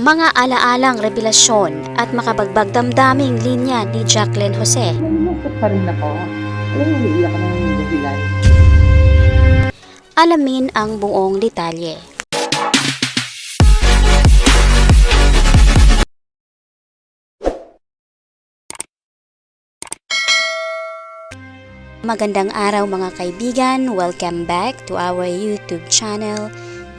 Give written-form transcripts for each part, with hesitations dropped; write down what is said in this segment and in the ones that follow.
Mga alaalang revelasyon at makabagbag damdaming linya ni Jacqueline Jose. Nalulungkot pa rin ako. Alam mo, umiiyak ako ng dahilan. Alamin ang buong detalye. Magandang araw mga kaibigan, welcome back to our YouTube channel,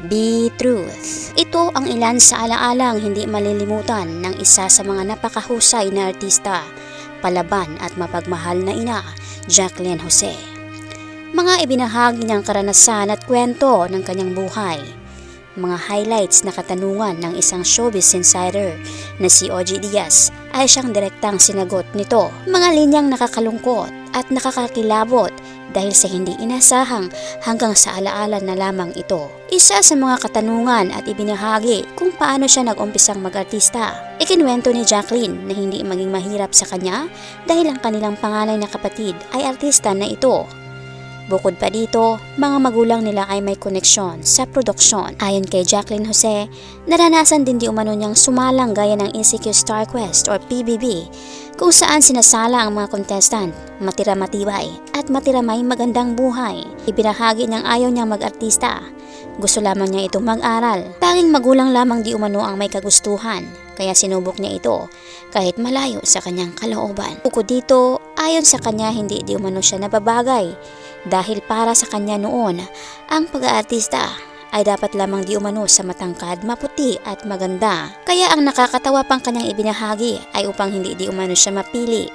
Be Truth. Ito ang ilan sa alaalang hindi malilimutan ng isa sa mga napakahusay na artista, palaban at mapagmahal na ina, Jacqueline Jose. Mga ibinahagi niyang karanasan at kwento ng kanyang buhay. Mga highlights na katanungan ng isang showbiz insider na si OG Diaz ay siyang direktang sinagot nito. Mga linyang nakakalungkot at nakakakilabot dahil sa hindi inasahang hanggang sa alaala na lamang ito. Isa sa mga katanungan at ibinahagi kung paano siya nag-umpisang mag-artista. Ikinwento ni Jacqueline na hindi maging mahirap sa kanya dahil ang kanilang panganay na kapatid ay artista na ito. Bukod pa dito, mga magulang nila ay may koneksyon sa produksyon. Ayon kay Jacqueline Jose, naranasan din di umano niyang sumalang gaya ng ECQ Star Quest or PBB, kung saan sinasala ang mga contestant, matira matibay at matira may magandang buhay. Ibinahagi niyang ayaw niyang mag-artista. Gusto lamang niya itong mag-aral. Tanging magulang lamang di umano ang may kagustuhan, kaya sinubok niya ito kahit malayo sa kanyang kalooban. Bukod dito, ayon sa kanya hindi di umano siya nababagay dahil para sa kanya noon, ang pag-aartista ay dapat lamang di umano sa matangkad, maputi at maganda. Kaya ang nakakatawa pang kanyang ibinahagi ay upang hindi di umano siya mapili.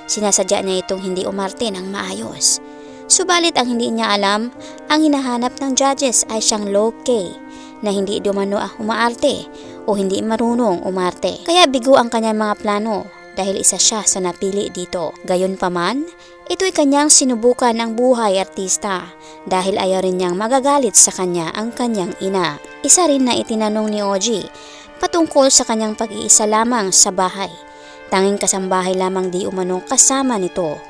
Sinasadya niya itong hindi umarte ng maayos. Subalit ang hindi niya alam, ang hinahanap ng judges ay siyang low-key na hindi di umano umaarte o hindi marunong umarte. Kaya bigo ang kanyang mga plano dahil isa siya sa napili dito. Gayunpaman, ito'y kanyang sinubukan ang buhay artista dahil ayaw rin niyang magagalit sa kanya ang kanyang ina. Isa rin na itinanong ni OG patungkol sa kanyang pag-iisa lamang sa bahay. Tanging kasambahay lamang di umano kasama nito.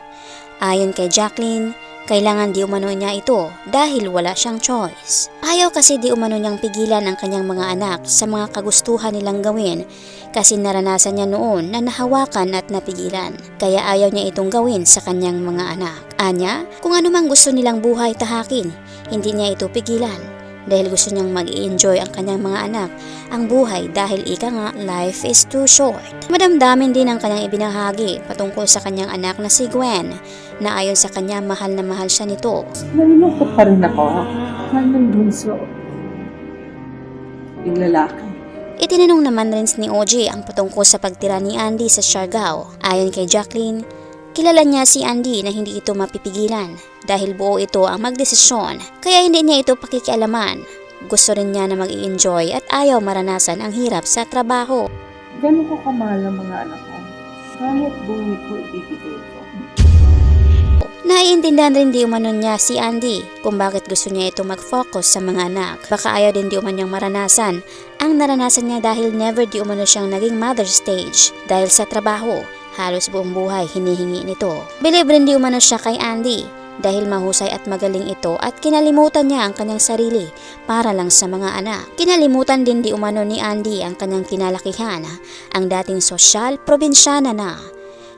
Ayon kay Jacqueline, kailangan di umano niya ito dahil wala siyang choice. Ayaw kasi di umano niyang pigilan ang kanyang mga anak sa mga kagustuhan nilang gawin kasi naranasan niya noon na nahawakan at napigilan. Kaya ayaw niya itong gawin sa kanyang mga anak. Anya, kung ano mang gusto nilang buhay tahakin, hindi niya ito pigilan. Dahil gusto niyang mag-i-enjoy ang kanyang mga anak ang buhay dahil ika nga, life is too short. Madamdamin din ang kanyang ibinahagi patungkol sa kanyang anak na si Gwen na ayon sa kanya mahal na mahal siya nito. Nalulungkot pa rin ako. Mahal ng bunso. Yung lalaki. Itinanong naman rin ni OG ang patungkol sa pagtira ni Andy sa Siargao. Ayon kay Jacqueline, kilala niya si Andy na hindi ito mapipigilan dahil buo ito ang magdesisyon kaya hindi niya ito pakikialaman. Gusto rin niya na mag-i-enjoy at ayaw maranasan ang hirap sa trabaho. Gano'n ko kamahal ang mga anak ko. Kahit buhay ko, ibibigay ko. Naiintindihan rin di umano niya si Andy kung bakit gusto niya ito mag-focus sa mga anak. Baka ayaw din di umano niyang maranasan ang naranasan niya dahil never di umano siyang naging mother stage dahil sa trabaho. Halos buong buhay hinihingi nito. Believe rin di umano siya kay Andy dahil mahusay at magaling ito at kinalimutan niya ang kanyang sarili para lang sa mga anak. Kinalimutan din di umano ni Andy ang kanyang kinalakihan, ang dating sosyal, probinsyana na.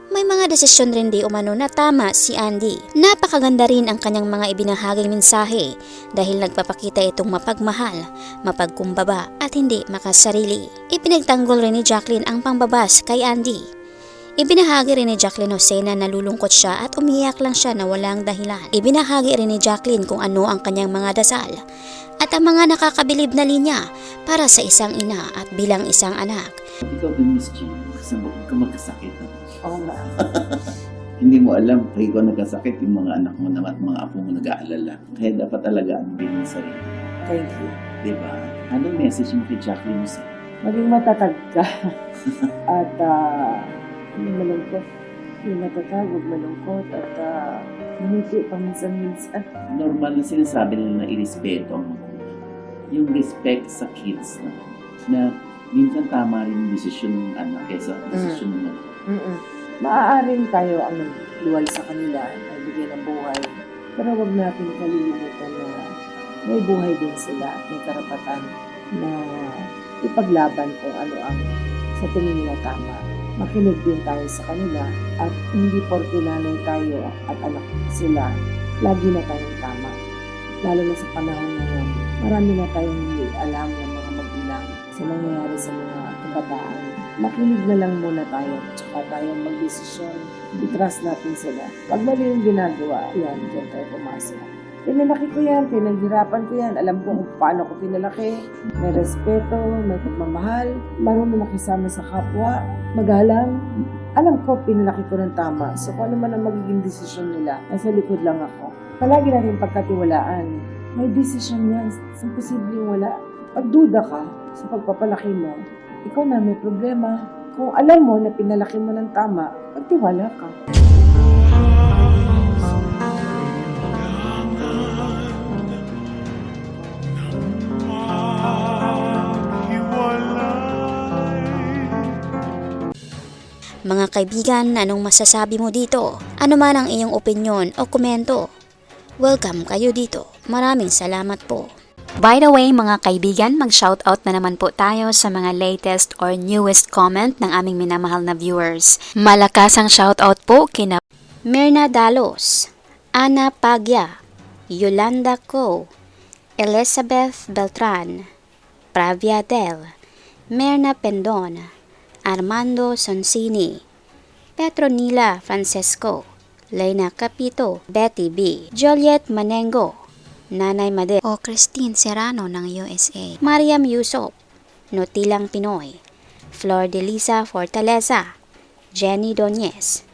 May mga desisyon rin di umano na tama si Andy. Napakaganda rin ang kanyang mga ibinahaging mensahe dahil nagpapakita itong mapagmahal, mapagkumbaba at hindi makasarili. Ipinagtanggol rin ni Jacqueline ang pangbabas kay Andy. Ibinahagi rin ni Jacqueline Jose na nalulungkot siya at umiyak lang siya na walang dahilan. Ibinahagi rin ni Jacqueline kung ano ang kanyang mga dasal at ang mga nakakabilib na linya para sa isang ina at bilang isang anak. Ikaw din, Miss Jean, kasama ka magkasakit. Oo nga. Hindi mo alam, pag ikaw nagkasakit, yung mga anak mo naman at mga apo mo nag-aalala. Kaya dapat talaga ang bilhin sa sarili. Thank you. Diba? Anong message mo kay Jacqueline Jose? Maging matatag ka. At hindi malungkot. Hindi matatag, huwag malungkot. At miniti paminsan-minsan. Normal na sinasabi nila na irespeto ang magulang. Yung respect sa kids na minsan tama rin yung desisyon ng anak kaysa desisyon ng magulang. Maaaring tayo ang nagluwal sa kanila, nagbigay ng buhay. Pero huwag natin kalilimutan na may buhay din sila at may karapatan na ipaglaban kung ano ang sa tingin nila tama. Makinig din tayo sa kanila at hindi porke nanay tayo at anak sila, lagi na tayong tama. Lalo na sa panahon ngayon, marami na tayong hindi alam ng mga magulang sa nangyayari sa mga kabataan. Makinig na lang muna tayo, tsaka tayo magdesisyon. I-trust natin sila. Pag mali yung ginagawa, yan, dyan tayo pumasok. Pinalaki ko yan, pinaghirapan ko yan, alam ko kung paano ko pinalaki. May respeto, may pagmamahal, marunong makisama sa kapwa, magalang. Alam ko, pinalaki ko ng tama. So kung ano man ang magiging desisyon nila, nasa likod lang ako. Palagi natin pagkatiwalaan. May desisyon yan, sa posibleng wala. Pag duda ka sa pagpapalaki mo, ikaw na may problema. Kung alam mo na pinalaki mo ng tama, magtiwala ka. Mga kaibigan, anong masasabi mo dito? Ano man ang iyong opinyon o komento? Welcome kayo dito. Maraming salamat po. By the way, mga kaibigan, mag-shoutout na naman po tayo sa mga latest or newest comment ng aming minamahal na viewers. Malakas ang shoutout po kina Mirna Dalos, Ana Pagya, Yolanda Co, Elizabeth Beltran, Pravia Del, Mirna Pendon, Armando Sonsini, Petronila Francesco, Lena Capito, Betty B, Juliet Manengo, Nanay Made o Christine Serrano ng USA, Mariam Yusop, Notilang Pinoy, Flor de Lisa Fortaleza, Jenny Doñez,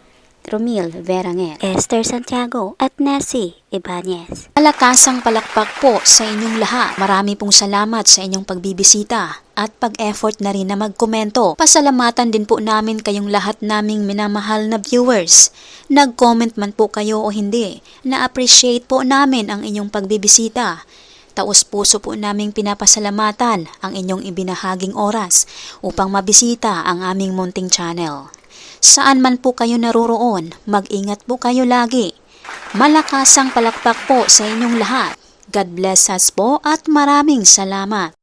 Romil Verangel, Esther Santiago at Nessie Ibanez. Malakasang palakpak po sa inyong lahat. Marami pong salamat sa inyong pagbibisita at pag-effort na rin na magkomento. Pasalamatan din po namin kayong lahat naming minamahal na viewers. Nag-comment man po kayo o hindi, na-appreciate po namin ang inyong pagbibisita. Taos-puso po naming pinapasalamatan ang inyong ibinahaging oras upang mabisita ang aming munting channel. Saan man po kayo naroroon, mag-ingat po kayo lagi. Malakasang palakpak po sa inyong lahat. God bless us po at maraming salamat.